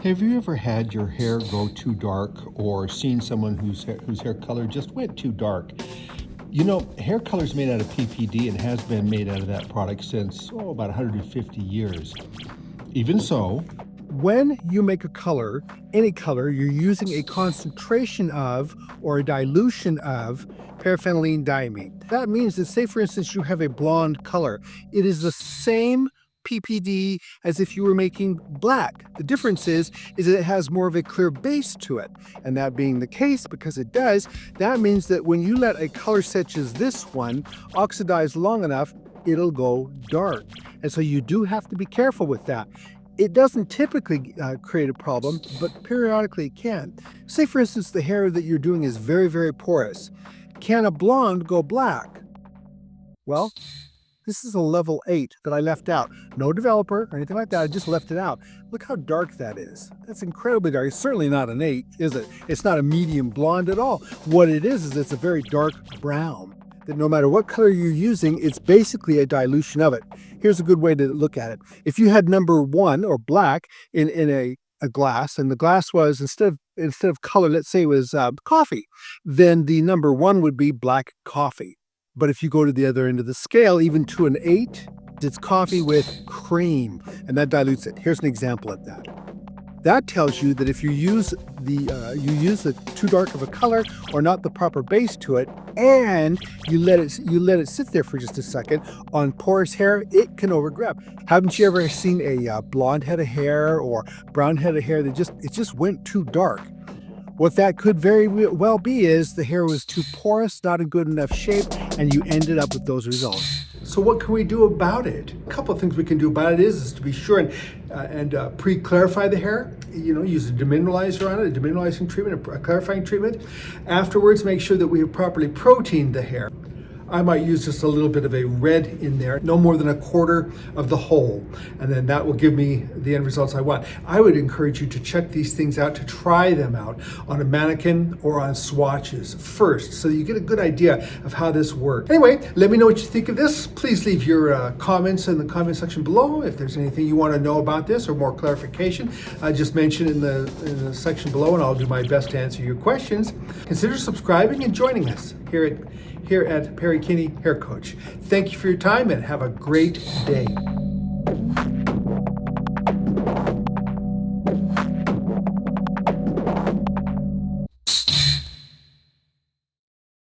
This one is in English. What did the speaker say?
Have you ever had your hair go too dark or seen someone whose hair color just went too dark? You know, hair color is made out of PPD and has been made out of that product since, about 150 years. Even so, When you make a color, any color, you're using a concentration of or a dilution of paraphenylene diamine. That means that, say for instance, you have a blonde color. It is the same PPD as if you were making black. The difference is that it has more of a clear base to it. And that being the case, because it does, that means that when you let a color such as this one oxidize long enough, it'll go dark. And so you do have to be careful with that. It doesn't typically create a problem, but periodically it can. Say, for instance, the hair that you're doing is very, very porous. Can a blonde go black? Well, this is a level 8 that I left out. No developer or anything like that, I just left it out. Look how dark that is. That's incredibly dark. It's certainly not an 8, is it? It's not a medium blonde at all. What it is it's a very dark brown. That no matter what color you're using, it's basically a dilution of it. Here's a good way to look at it. If you had number 1 or black in a glass, and the glass was instead of color, let's say it was coffee, then the number 1 would be black coffee. But if you go to the other end of the scale, even to an 8, it's coffee with cream, and that dilutes it. Here's an example of that. That tells you that if you use the too dark of a color or not the proper base to it, and you let it sit there for just a second on porous hair, it can overgrab. Haven't you ever seen a blonde head of hair or brown head of hair that just went too dark? What that could very well be is the hair was too porous, not in good enough shape, and you ended up with those results. so what can we do about it? A couple of things we can do about it is to be sure and pre-clarify the hair. You know, use a demineralizer on it, a demineralizing treatment, a clarifying treatment. Afterwards, make sure that we have properly proteined the hair. I might use just a little bit of a red in there, no more than a quarter of the whole, and then that will give me the end results I want. I would encourage you to check these things out, to try them out on a mannequin or on swatches first, so that you get a good idea of how this works. Anyway, let me know what you think of this. Please leave your comments in the comment section below. If there's anything you want to know about this or more clarification, just mention in the section below, and I'll do my best to answer your questions. Consider subscribing and joining us here at Perry Kinney Hair Coach. Thank you for your time and have a great day.